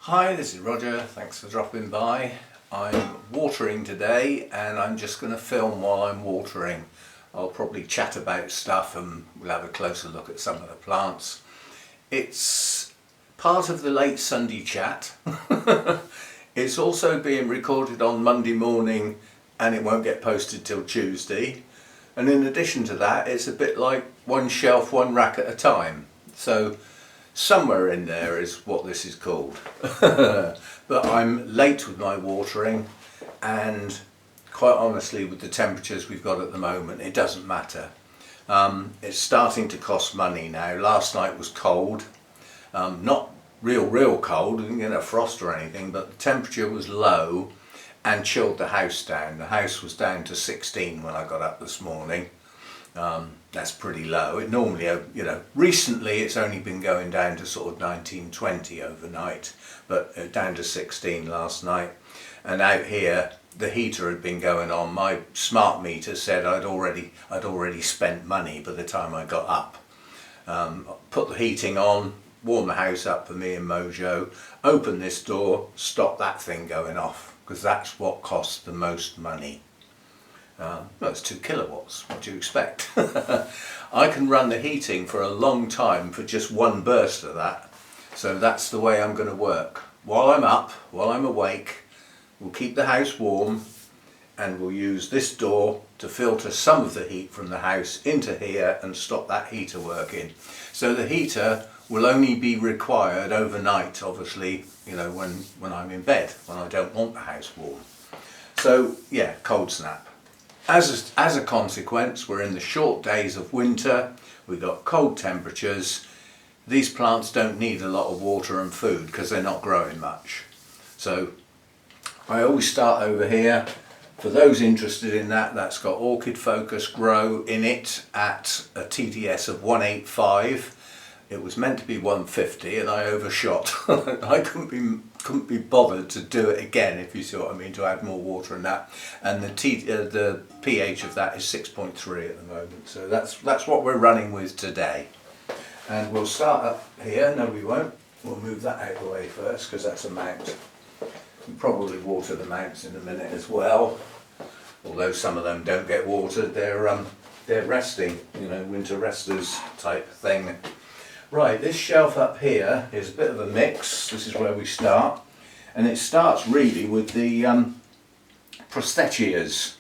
Hi, this is Roger, thanks for dropping by. I'm watering today and I'm just going to film while I'm watering. I'll probably chat about stuff and we'll have a closer look at some of the plants. It's part of the late Sunday chat. It's also being recorded on Monday morning and it won't get posted till Tuesday. And in addition to that, it's a bit like one shelf, one rack at a time. So somewhere in there is what this is called. But I'm late with my watering, and quite honestly with the temperatures we've got at the moment it doesn't matter. It's starting to cost money now. Last night was cold, not real cold, didn't get a frost or anything, but the temperature was low and chilled the house down. The house was down to 16 when I got up this morning. That's pretty low. It normally, recently it's only been going down to sort of 19, 20 overnight, but down to 16 last night. And out here the heater had been going on. My smart meter said I'd already spent money by the time I got up. Put the heating on, warm the house up for me and Mojo, open this door, stop that thing going off, because that's what costs the most money. Well, it's 2 kilowatts, what do you expect? I can run the heating for a long time for just one burst of that. So that's the way I'm going to work. While I'm up, while I'm awake, we'll keep the house warm and we'll use this door to filter some of the heat from the house into here and stop that heater working. So the heater will only be required overnight, obviously, when I'm in bed, when I don't want the house warm. So yeah, cold snap. As a consequence, we're in the short days of winter, we've got cold temperatures. These plants don't need a lot of water and food because they're not growing much. So I always start over here. For those interested in that, that's got Orchid Focus Grow in it at a TDS of 185. It was meant to be 150 and I overshot. I couldn't be bothered to do it again, if you see what I mean, to add more water and that. And the pH of that is 6.3 at the moment. So that's what we're running with today. And we'll start up here. No, we won't. We'll move that out of the way first because that's a mount. We'll probably water the mounts in a minute as well. Although some of them don't get watered, they're resting, winter resters type thing. Right, this shelf up here is a bit of a mix. This is where we start, and it starts really with the Prosthechias.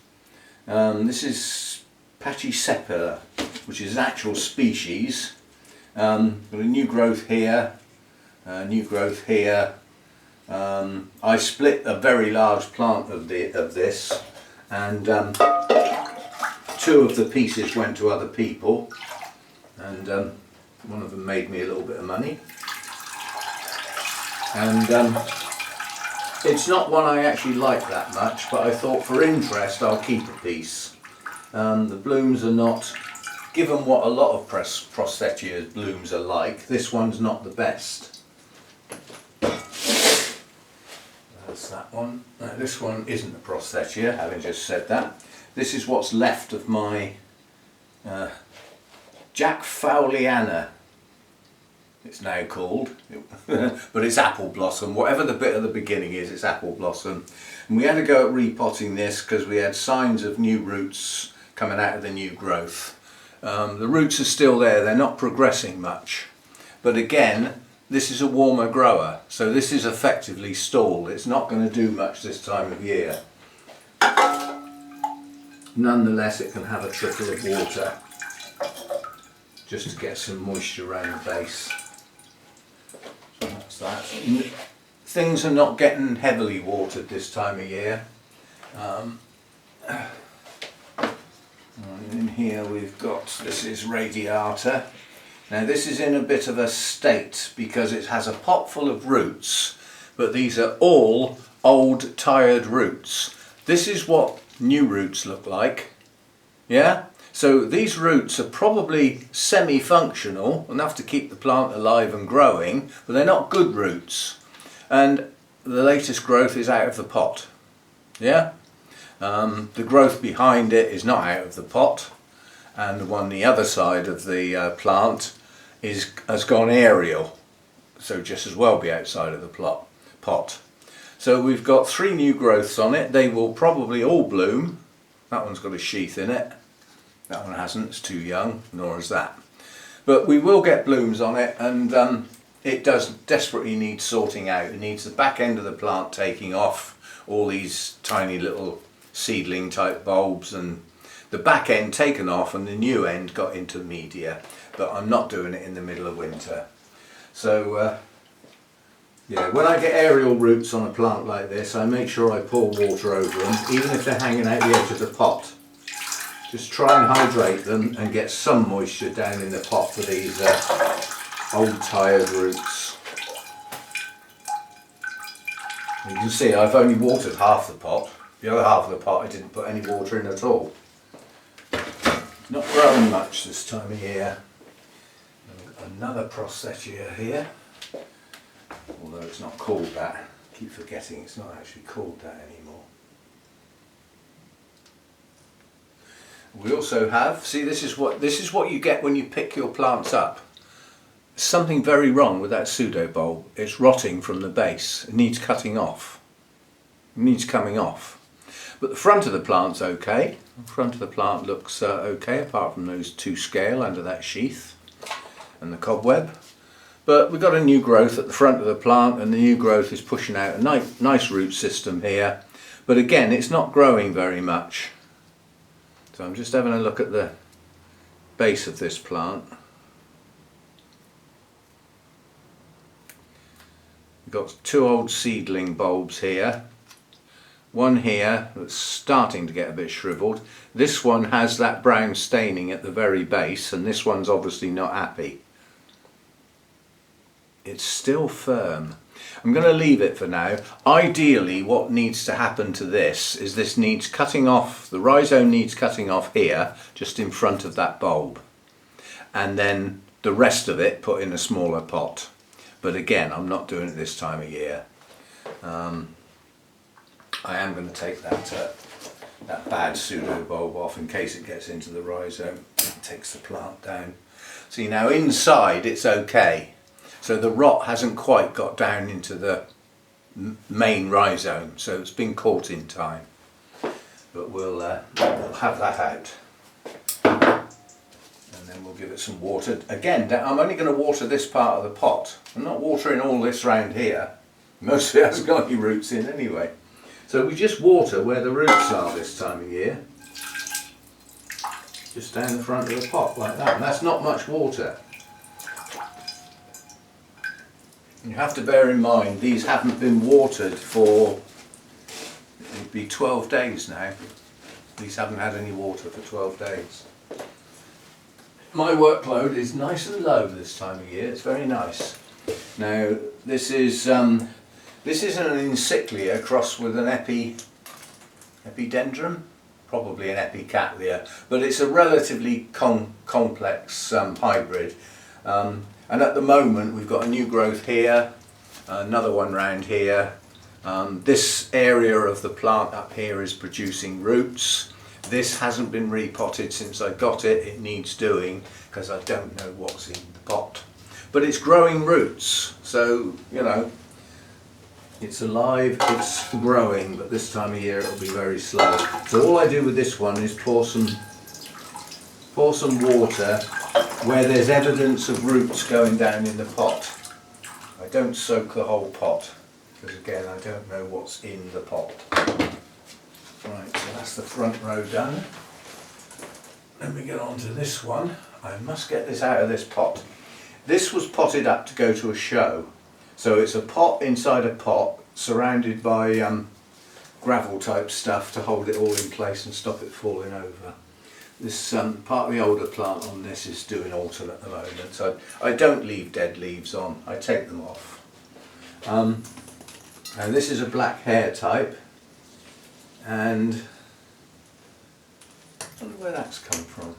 This is Paphiopedilum, which is an actual species. Got a new growth here, new growth here. I split a very large plant of this, and 2 of the pieces went to other people, and one of them made me a little bit of money. And it's not one I actually like that much, but I thought for interest I'll keep a piece. The blooms are not, given what a lot of Prosthechias blooms are like, this one's not the best. That's that one. Now, this one isn't a Prosthechia, having just said that. This is what's left of my Jack Fowliana, it's now called, but it's apple blossom. Whatever the bit at the beginning is, it's apple blossom. And we had to go at repotting this because we had signs of new roots coming out of the new growth. The roots are still there, they're not progressing much. But again, this is a warmer grower, so this is effectively stalled. It's not going to do much this time of year. Nonetheless, it can have a trickle of water, just to get some moisture around the base. So that's that. Things are not getting heavily watered this time of year. In here we've got, this is Radiata. Now this is in a bit of a state because it has a pot full of roots, but these are all old tired roots. This is what new roots look like. Yeah? So these roots are probably semi-functional, enough to keep the plant alive and growing, but they're not good roots. And the latest growth is out of the pot. Yeah? The growth behind it is not out of the pot, and the one the other side of the plant has gone aerial, so just as well be outside of the pot. pot. So we've got 3 new growths on it. They will probably all bloom. That one's got a sheath in it. That one hasn't, it's too young, nor is that. But we will get blooms on it, and it does desperately need sorting out. It needs the back end of the plant taking off, all these tiny little seedling type bulbs, and the back end taken off and the new end got into media. But I'm not doing it in the middle of winter. So yeah, when I get aerial roots on a plant like this, I make sure I pour water over them, even if they're hanging out the edge of the pot. Just try and hydrate them and get some moisture down in the pot for these old tired roots. You can see I've only watered half the pot. The other half of the pot I didn't put any water in at all. Not growing much this time of year. Another Processia here. Although it's not called that. I keep forgetting it's not actually called that anymore. We also have, see, this is what you get when you pick your plants up. There's something very wrong with that pseudo bulb. It's rotting from the base. It needs cutting off. It needs coming off. But the front of the plant's okay. The front of the plant looks okay, apart from those 2 scale under that sheath and the cobweb. But we've got a new growth at the front of the plant, and the new growth is pushing out a nice root system here. But again, it's not growing very much. So I'm just having a look at the base of this plant. We've got 2 old seedling bulbs here. One here that's starting to get a bit shriveled. This one has that brown staining at the very base, and this one's obviously not happy. It's still firm. I'm going to leave it for now. Ideally, what needs to happen to this is this needs cutting off, the rhizome needs cutting off here, just in front of that bulb. And then the rest of it put in a smaller pot. But again, I'm not doing it this time of year. I am going to take that bad pseudo bulb off in case it gets into the rhizome. It takes the plant down. See, now inside it's okay. So the rot hasn't quite got down into the main rhizome, so it's been caught in time. But we'll have that out. And then we'll give it some water. Again, I'm only going to water this part of the pot. I'm not watering all this round here. Most of it hasn't got any roots in anyway. So we just water where the roots are this time of year. Just down the front of the pot like that. And that's not much water. You have to bear in mind these haven't been watered for, it'd be 12 days now. These haven't had any water for 12 days. My workload is nice and low this time of year. It's very nice. Now this is an encyclia crossed with an epidendrum, probably an epicattleya, but it's a relatively complex hybrid. And at the moment we've got a new growth here, another one round here. This area of the plant up here is producing roots. This hasn't been repotted since I got it. It needs doing because I don't know what's in the pot. But it's growing roots, so you know, it's alive, it's growing, but this time of year it'll be very slow. So all I do with this one is pour some water where there's evidence of roots going down in the pot. I don't soak the whole pot because again I don't know what's in the pot. Right, so that's the front row done. Then we get on to this one. I must get this out of this pot. This was potted up to go to a show. So it's a pot inside a pot surrounded by gravel type stuff to hold it all in place and stop it falling over. This part of the older plant on this is doing autumn at the moment, so I don't leave dead leaves on, I take them off. And this is a black hair type, and I wonder where that's come from.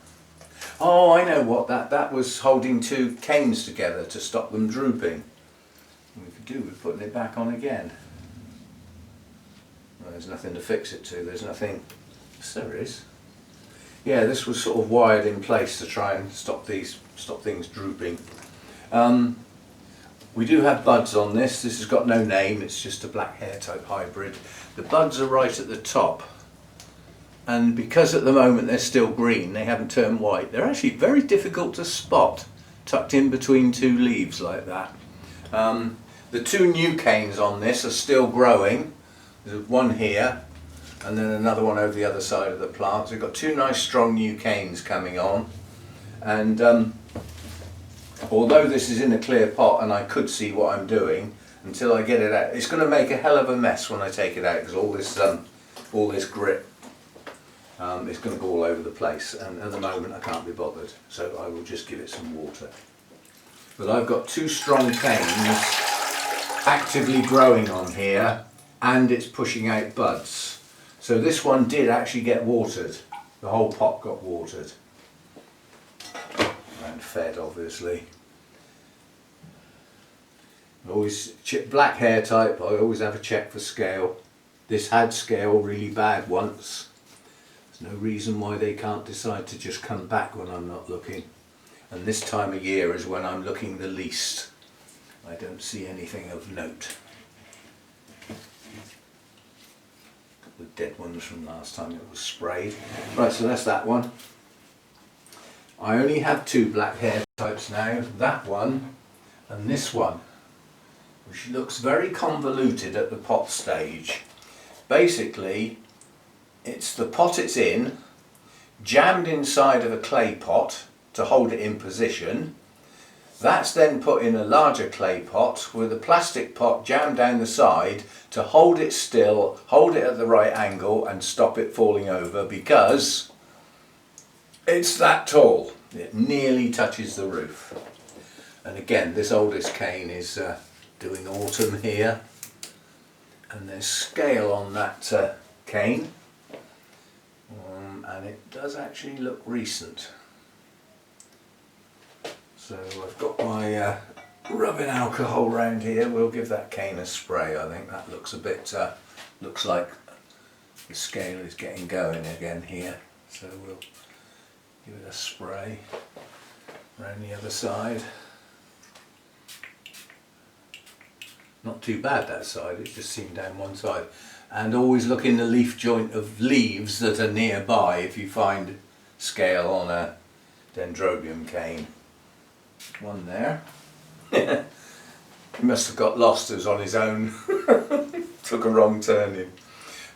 Oh, I know what that was, holding 2 canes together to stop them drooping. What we could do with putting it back on again. Well, there's nothing to fix it to, there's nothing, yes there is. Yeah, this was sort of wired in place to try and stop things drooping. We do have buds on this. This has got no name, it's just a black hair type hybrid. The buds are right at the top, and because at the moment they're still green, they haven't turned white, they're actually very difficult to spot tucked in between two leaves like that. The two new canes on this are still growing. There's one here and then another one over the other side of the plant. So we've got two nice strong new canes coming on, and although this is in a clear pot and I could see what I'm doing, until I get it out, it's going to make a hell of a mess when I take it out, because all this grit is going to go all over the place, and at the moment I can't be bothered, so I will just give it some water. But I've got two strong canes actively growing on here, and it's pushing out buds. So this one did actually get watered. The whole pot got watered and fed, obviously. Always black hair type, I always have a check for scale. This had scale really bad once. There's no reason why they can't decide to just come back when I'm not looking. And this time of year is when I'm looking the least. I don't see anything of note. The dead ones from last time it was sprayed. Right, so that's that one. I only have two black hair types now, that one and this one, which looks very convoluted at the pot stage. Basically, it's the pot it's in, jammed inside of a clay pot to hold it in position. That's then put in a larger clay pot with a plastic pot jammed down the side to hold it still, hold it at the right angle and stop it falling over, because it's that tall. It nearly touches the roof. And again, this oldest cane is doing autumn here, and there's scale on that cane, and it does actually look recent. So I've got my rubbing alcohol round here. We'll give that cane a spray. I think that looks a bit, looks like the scale is getting going again here. So we'll give it a spray around the other side. Not too bad that side, it just seemed down one side. And always look in the leaf joint of leaves that are nearby if you find scale on a dendrobium cane. One there. He must have got lost, it was on his own. Took a wrong turning.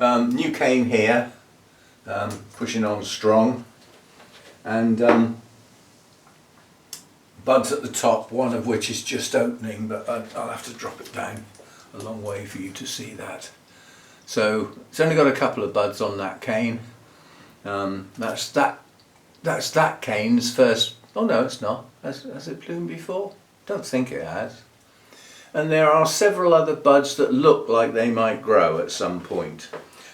New cane here, pushing on strong. And buds at the top, one of which is just opening, but I'll have to drop it down a long way for you to see that. So it's only got a couple of buds on that cane. That's that cane's first. Oh no, it's not. Has it bloomed before? Don't think it has. And there are several other buds that look like they might grow at some point.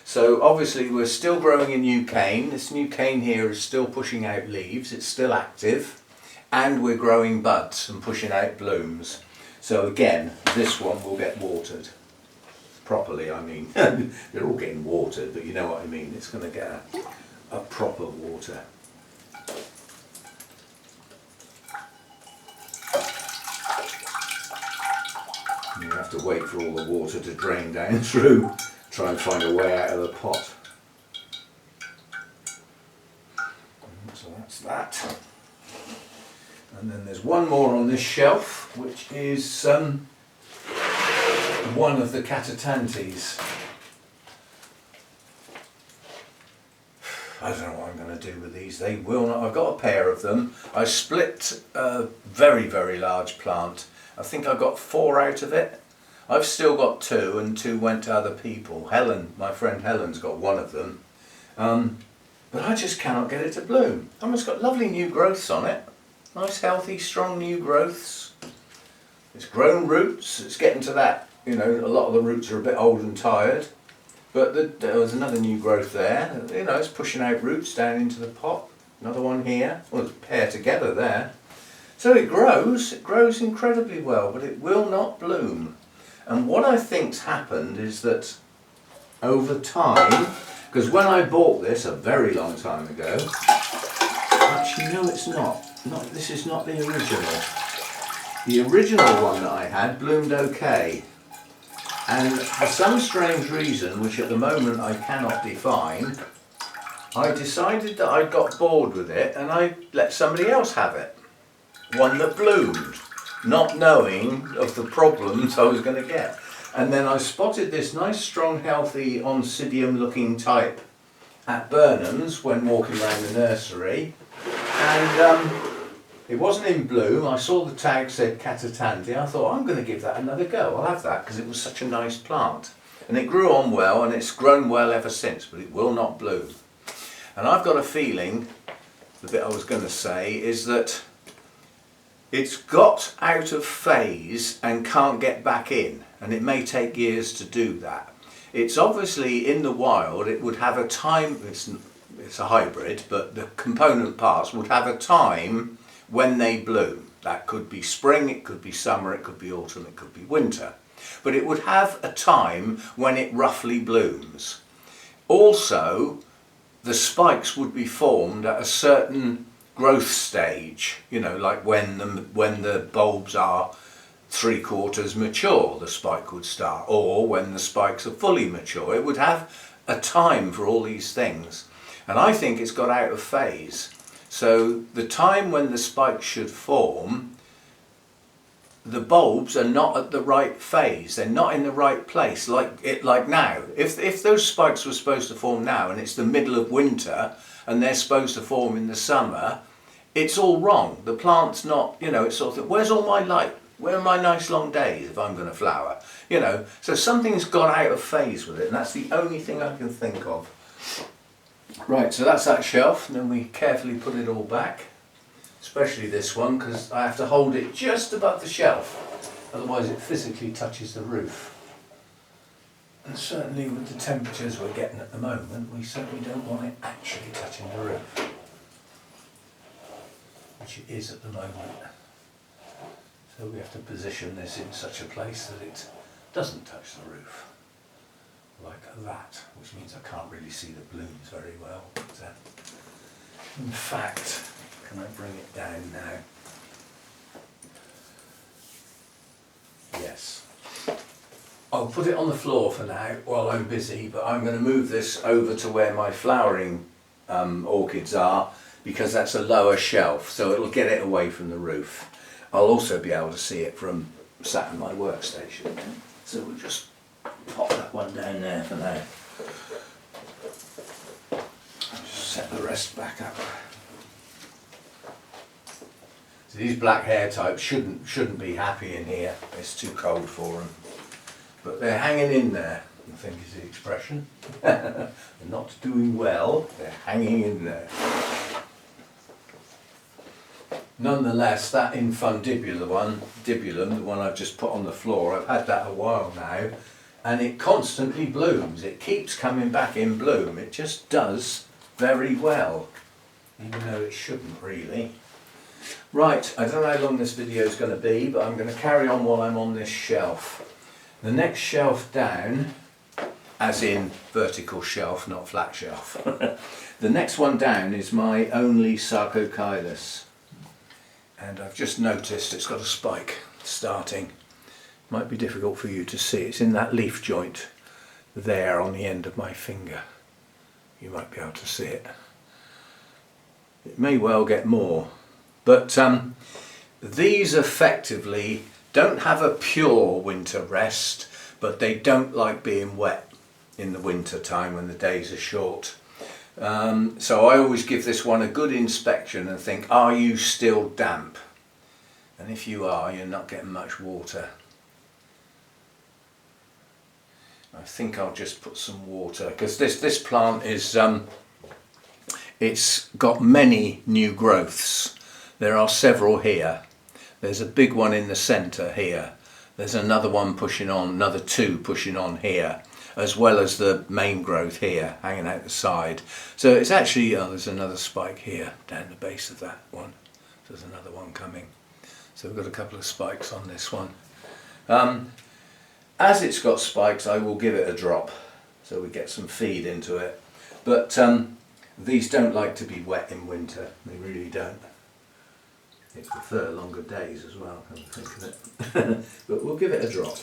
So obviously we're still growing a new cane. This new cane here is still pushing out leaves. It's still active. And we're growing buds and pushing out blooms. So again, this one will get watered. Properly, I mean. They're all getting watered, but you know what I mean. It's going to get a proper water. You have to wait for all the water to drain down through. Try and find a way out of the pot. So that's that. And then there's one more on this shelf, which is one of the catatantes. I don't know what I'm going to do with these. They will not. I've got a pair of them. I split a very, very large plant. I think I got 4 out of it. I've still got 2, and 2 went to other people. Helen, my friend Helen's got one of them. But I just cannot get it to bloom. I mean, it's got lovely new growths on it. Nice, healthy, strong new growths. It's grown roots. It's getting to that, you know, a lot of the roots are a bit old and tired. But there was another new growth there. You know, it's pushing out roots down into the pot. Another one here. Well, it's a pair together there. So it grows incredibly well, but it will not bloom. And what I think's happened is that over time, because when I bought this a very long time ago, actually no, it's not. This is not the original. The original one that I had bloomed okay, and for some strange reason, which at the moment I cannot define, I decided that I got bored with it and I let somebody else have it. One that bloomed, not knowing of the problems I was going to get. And then I spotted this nice, strong, healthy Oncidium looking type at Burnham's when walking around the nursery, and it wasn't in bloom. I saw the tag said Catatanti. I thought, I'm going to give that another go. I'll have that because it was such a nice plant. And it grew on well, and it's grown well ever since, but it will not bloom. And I've got a feeling, the bit I was going to say, is that it's got out of phase and can't get back in. And it may take years to do that. It's obviously in the wild, it would have a time, it's a hybrid, but the component parts would have a time when they bloom. That could be spring, it could be summer, it could be autumn, it could be winter. But it would have a time when it roughly blooms. Also, the spikes would be formed at a certain growth stage, you know, like when the bulbs are 3/4 mature, the spike would start, or when the spikes are fully mature. It would have a time for all these things. And I think it's got out of phase. So the time when the spikes should form, the bulbs are not at the right phase. They're not in the right place, like now. If those spikes were supposed to form now and it's the middle of winter and they're supposed to form in the summer, it's all wrong. The plant's not, you know, it's sort of, where's all my light? Where are my nice long days if I'm going to flower? You know, so something's got out of phase with it, and that's the only thing I can think of. Right, so that's that shelf, and then we carefully put it all back, especially this one, because I have to hold it just above the shelf, otherwise it physically touches the roof. And certainly with the temperatures we're getting at the moment, we certainly don't want it actually touching the roof, which it is at the moment. So we have to position this in such a place that it doesn't touch the roof, like that, which means I can't really see the blooms very well. But, in fact, can I bring it down now? Yes. I'll put it on the floor for now while I'm busy, but I'm going to move this over to where my flowering orchids are, because that's a lower shelf, so it'll get it away from the roof. I'll also be able to see it from sat in my workstation. So we'll just pop that one down there for now. Just set the rest back up. So these black hair types shouldn't be happy in here. It's too cold for them. But they're hanging in there, I think is the expression. They're not doing well, they're hanging in there. Nonetheless, that infundibulum, the one I've just put on the floor, I've had that a while now, and it constantly blooms. It keeps coming back in bloom. It just does very well, even though it shouldn't really. Right, I don't know how long this video is going to be, but I'm going to carry on while I'm on this shelf. The next shelf down, as in vertical shelf, not flat shelf. The next one down is my only Sarcochilus. And I've just noticed it's got a spike starting. Might be difficult for you to see. It's in that leaf joint there on the end of my finger. You might be able to see it. It may well get more. But these effectively don't have a pure winter rest, but they don't like being wet in the winter time when the days are short. So I always give this one a good inspection and think, are you still damp? And if you are, you're not getting much water. I think I'll just put some water, because this plant is, it's got many new growths. There are several here. There's a big one in the centre here. There's another one pushing on, another two pushing on here, as well as the main growth here, hanging out the side. So it's actually, there's another spike here, down the base of that one. So there's another one coming. So we've got a couple of spikes on this one. As it's got spikes, I will give it a drop, so we get some feed into it. But these don't like to be wet in winter, they really don't. They prefer longer days as well, come to think of it. But we'll give it a drop,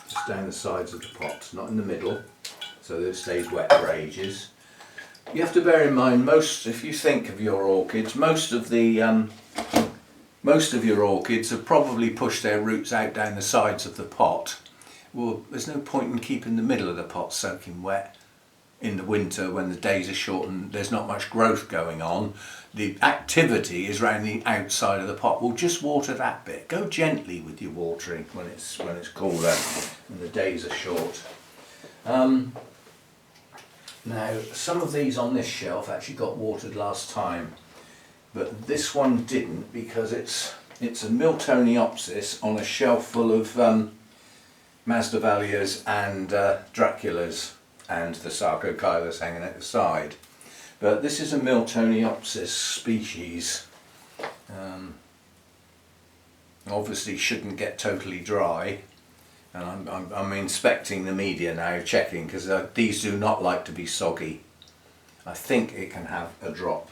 just down the sides of the pot, not in the middle, so that it stays wet for ages. You have to bear in mind, if you think of your orchids, most of your orchids have probably pushed their roots out down the sides of the pot. Well, there's no point in keeping the middle of the pot soaking wet in the winter when the days are short and there's not much growth going on. The activity is around the outside of the pot. We'll just water that bit. Go gently with your watering when it's cooler and the days are short. Now, some of these on this shelf actually got watered last time, but this one didn't because it's a Miltoniopsis on a shelf full of Masdevallias and Draculas and the Sarcochilus hanging at the side. But this is a Miltoniopsis species. Obviously shouldn't get totally dry. And I'm inspecting the media now, checking, because these do not like to be soggy. I think it can have a drop.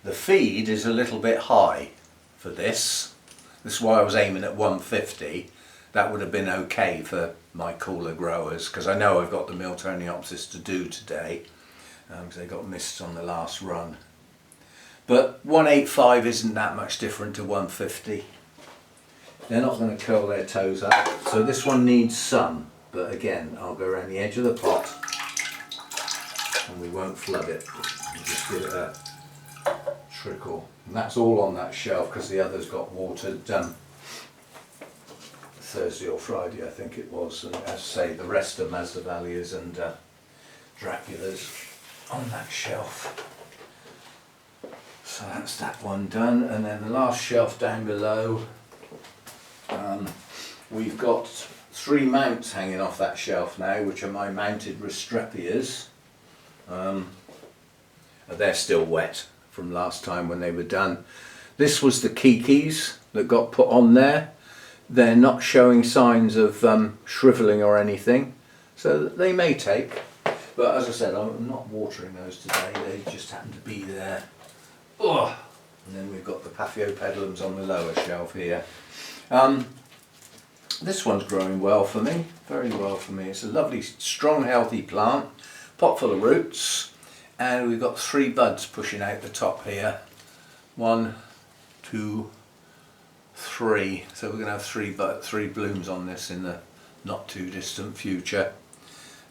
The feed is a little bit high for this. This is why I was aiming at 150. That would have been okay for my cooler growers, because I know I've got the Miltoniopsis to do today, because they got missed on the last run. But 185 isn't that much different to 150. They're not going to curl their toes up, so this one needs some, but again I'll go around the edge of the pot and we won't flood it. We'll just give it a trickle, and that's all on that shelf because the others got watered Thursday or Friday I think it was, and as I say, the rest are Masdevallias and Draculas on that shelf. So that's that one done, and then the last shelf down below, we've got 3 mounts hanging off that shelf now, which are my mounted Restrepias. They're still wet from last time when they were done. This was the Kikis that got put on there. They're not showing signs of shrivelling or anything, so they may take. But as I said, I'm not watering those today, they just happen to be there. Oh. And then we've got the Paphiopedilums on the lower shelf here. This one's growing well for me, very well for me. It's a lovely, strong, healthy plant, pot full of roots, and we've got 3 buds pushing out the top here. 1, 2, 3. So we're going to have 3 blooms on this in the not too distant future.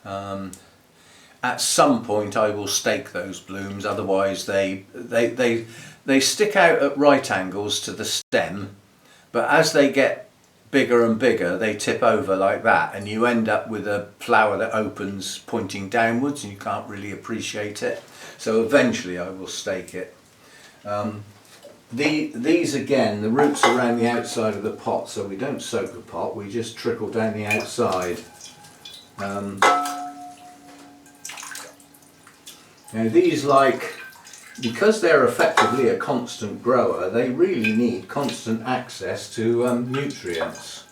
At some point I will stake those blooms, otherwise they stick out at right angles to the stem, but as they get bigger and bigger they tip over like that, and you end up with a flower that opens pointing downwards and you can't really appreciate it. So eventually I will stake it. These again, the roots are around the outside of the pot, so we don't soak the pot, we just trickle down the outside. Now these, because they're effectively a constant grower, they really need constant access to nutrients.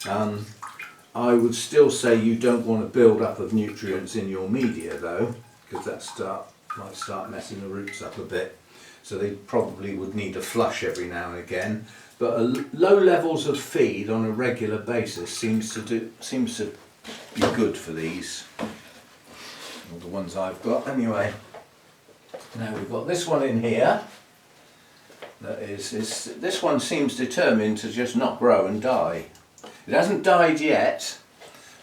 I would still say you don't want a build-up of nutrients in your media though, because that might start messing the roots up a bit. So they probably would need a flush every now and again. But low levels of feed on a regular basis seems to be good for these. All the ones I've got anyway. Now we've got this one in here. This one seems determined to just not grow and die. It hasn't died yet,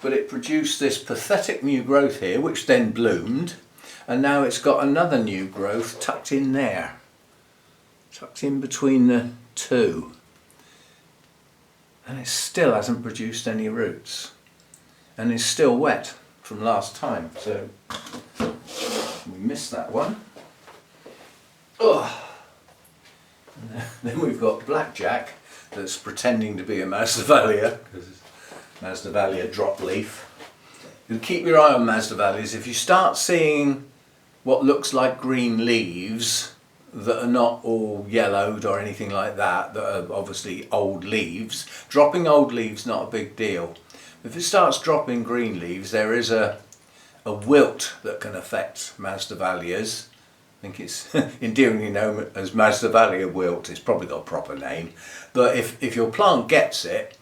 but it produced this pathetic new growth here, which then bloomed, and now it's got another new growth tucked in there, tucked in between the 2, and it still hasn't produced any roots, and is still wet from last time, so we missed that one. Oh. And then we've got Blackjack that's pretending to be a Masdevallia, because it's Masdevallia drop leaf. You keep your eye on Masdevallias. If you start seeing what looks like green leaves that are not all yellowed or anything like that, that are obviously old leaves, dropping old leaves not a big deal. If it starts dropping green leaves, there is a wilt that can affect Masdevallias. I think it's endearingly known as Masdevallia wilt. It's probably got a proper name. But if your plant gets it,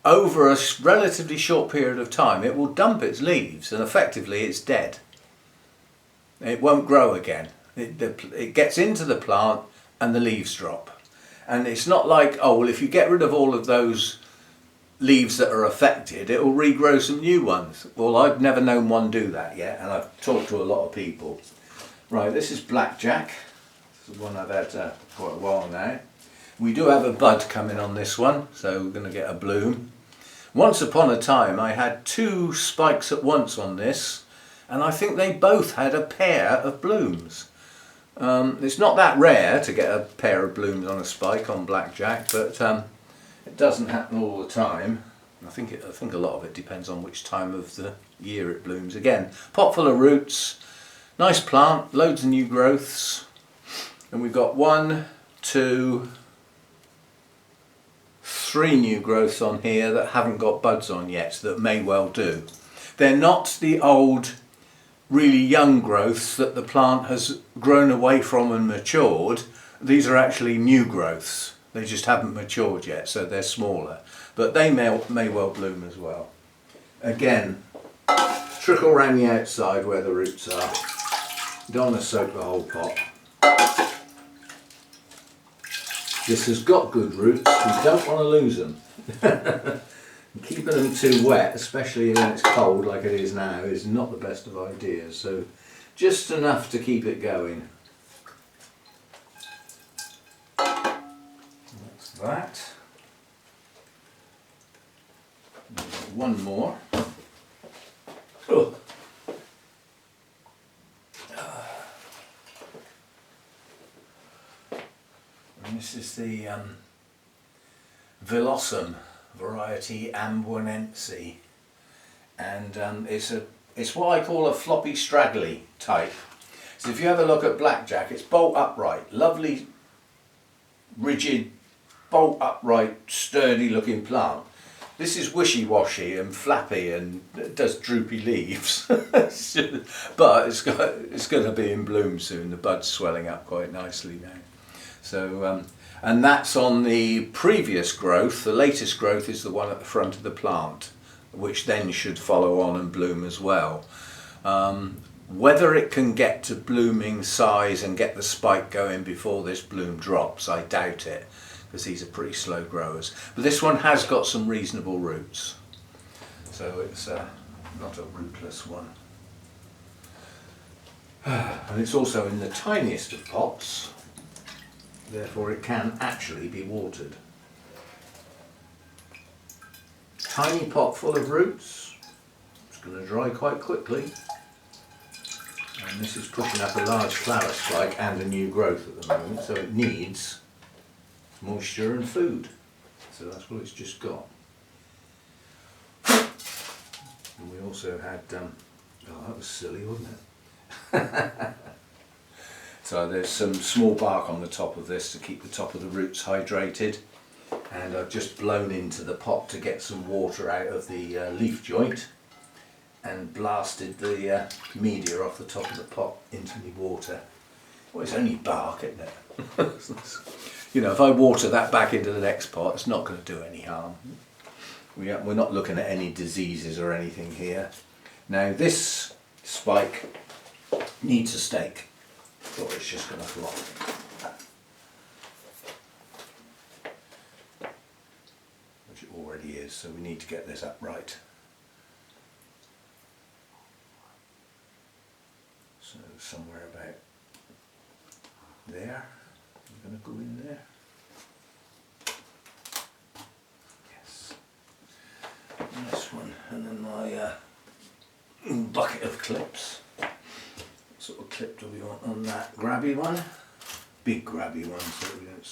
over a relatively short period of time, it will dump its leaves and effectively it's dead. It won't grow again. It gets into the plant and the leaves drop. And it's not like, oh, well, if you get rid of all of those leaves that are affected, it will regrow some new ones. Well, I've never known one do that yet, and I've talked to a lot of people. Right, this is blackjack. This is one I've had quite a while now. We do have a bud coming on this one, so we're going to get a bloom. Once upon a time I had 2 spikes at once on this, and I think they both had a pair of blooms. It's not that rare to get a pair of blooms on a spike on blackjack, but it doesn't happen all the time. I think a lot of it depends on which time of the year it blooms. Again, pot full of roots, nice plant, loads of new growths, and we've got 1, 2, 3 new growths on here that haven't got buds on yet, that may well do. They're not the old really young growths that the plant has grown away from and matured. These are actually new growths. They just haven't matured yet, so they're smaller. But they may well bloom as well. Again, trickle around the outside where the roots are. Don't want to soak the whole pot. This has got good roots, we don't want to lose them. Keeping them too wet, especially when it's cold like it is now, is not the best of ideas. So just enough to keep it going. That's that. One more. Oh. And this is the Villosum variety Ambuonense, and it's what I call a floppy straggly type. So if you have a look at blackjack, it's bolt upright, lovely rigid bolt upright sturdy looking plant. This is wishy-washy and flappy and it does droopy leaves. But it's going to be in bloom soon. The bud's swelling up quite nicely now. So and that's on the previous growth. The latest growth is the one at the front of the plant, which then should follow on and bloom as well. Whether it can get to blooming size and get the spike going before this bloom drops, I doubt it, because these are pretty slow growers. But this one has got some reasonable roots, so it's not a rootless one. And it's also in the tiniest of pots, therefore it can actually be watered. Tiny pot full of roots. It's going to dry quite quickly. And this is pushing up a large flower spike and a new growth at the moment, so it needs moisture and food. So that's what it's just got. And we also had, oh, that was silly, wasn't it? So there's some small bark on the top of this to keep the top of the roots hydrated, and I've just blown into the pot to get some water out of the leaf joint and blasted the media off the top of the pot into the water. Well, it's only bark, isn't it? You know, if I water that back into the next pot, it's not going to do any harm. We're not looking at any diseases or anything here. Now this spike needs a stake, or it's just going to flop. Which it already is, so we need to get this upright. So somewhere about there, I'm going to go in there. Yes. And this one, and then my bucket of clips. What sort of clip do we want on that? Grabby one? Big grabby one, so we don't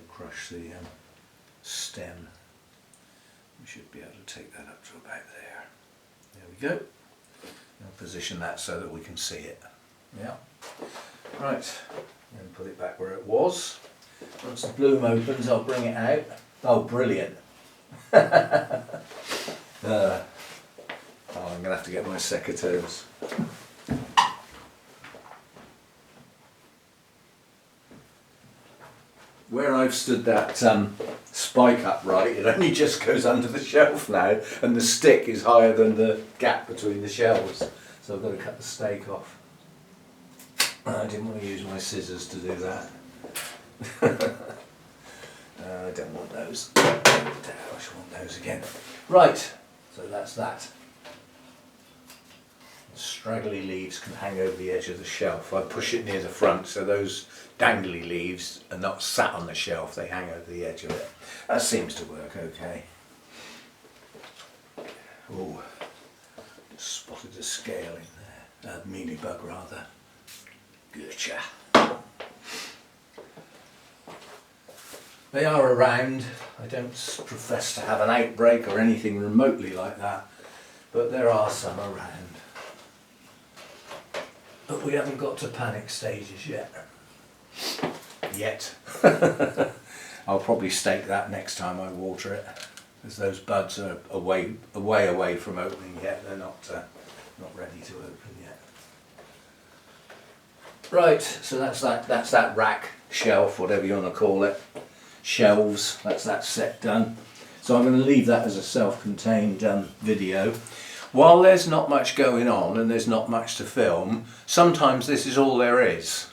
crush the stem. We should be able to take that up to about there. There we go. I'll position that so that we can see it. Yeah. Right, and put it back where it was. Once the bloom opens, I'll bring it out. Oh, brilliant. Oh, I'm going to have to get my secateurs. where I've stood that spike upright, it only just goes under the shelf now, and the stick is higher than the gap between the shelves. So I've got to cut the stake off. I didn't want to use my scissors to do that. I don't want those. I want those again. Right, so that's that. The straggly leaves can hang over the edge of the shelf. I push it near the front so those dangly leaves are not sat on the shelf, they hang over the edge of it. That seems to work okay. Oh, just spotted a scale in there, a mealybug rather. Gotcha. They are around. I don't profess to have an outbreak or anything remotely like that, but there are some around. But we haven't got to panic stages yet. I'll probably stake that next time I water it, as those buds are away from opening yet. They're not ready to open yet. Right, so that's that rack, shelf, whatever you want to call it. Shelves, that's that set done. So I'm going to leave that as a self-contained video. While there's not much going on and there's not much to film, sometimes this is all there is.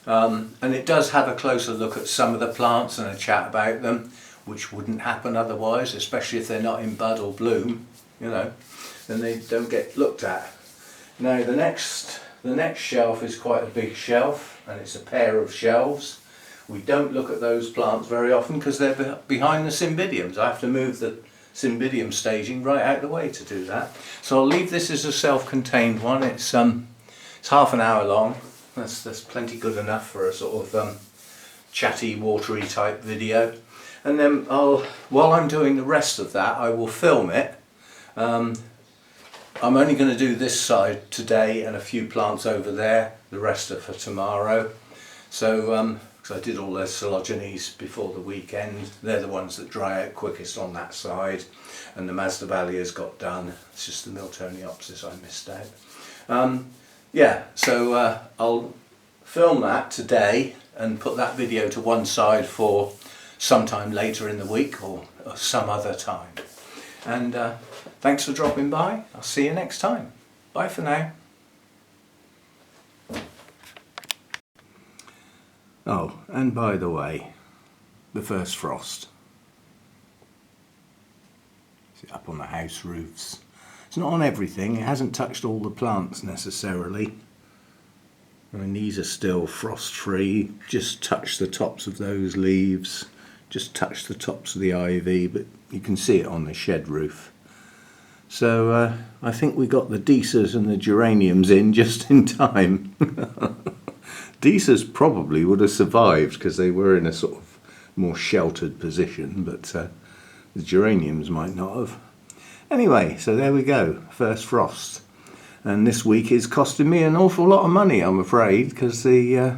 And it does have a closer look at some of the plants and a chat about them, which wouldn't happen otherwise, especially if they're not in bud or bloom, you know, then they don't get looked at. Now the next shelf is quite a big shelf, and it's a pair of shelves. We don't look at those plants very often because they're behind the Cymbidiums. I have to move the Cymbidium staging right out of the way to do that. So I'll leave this as a self-contained one. It's half an hour long. That's plenty good enough for a sort of chatty, watery type video. And then while I'm doing the rest of that, I will film it. I'm only going to do this side today and a few plants over there. The rest are for tomorrow. So I did all those Coleogenes before the weekend. They're the ones that dry out quickest on that side, and the Masdevallias got done. It's just the Miltoniopsis I missed out. Yeah, so I'll film that today and put that video to one side for sometime later in the week or some other time. And thanks for dropping by. I'll see you next time. Bye for now. Oh, and by the way, the first frost. It's up on the house roofs. It's not on everything, it hasn't touched all the plants necessarily. I mean, these are still frost free, just touch the tops of those leaves, just touch the tops of the ivy, but you can see it on the shed roof. So I think we got the Deisas and the geraniums in just in time. Deisas probably would have survived because they were in a sort of more sheltered position, but the geraniums might not have. Anyway, so there we go, first frost. And this week is costing me an awful lot of money, I'm afraid, because the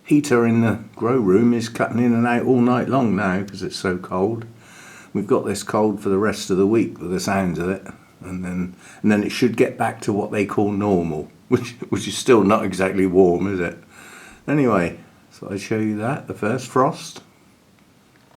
heater in the grow room is cutting in and out all night long now because it's so cold. We've got this cold for the rest of the week with the sounds of it, and then it should get back to what they call normal. Which is still not exactly warm, is it? Anyway, so I show you that, the first frost.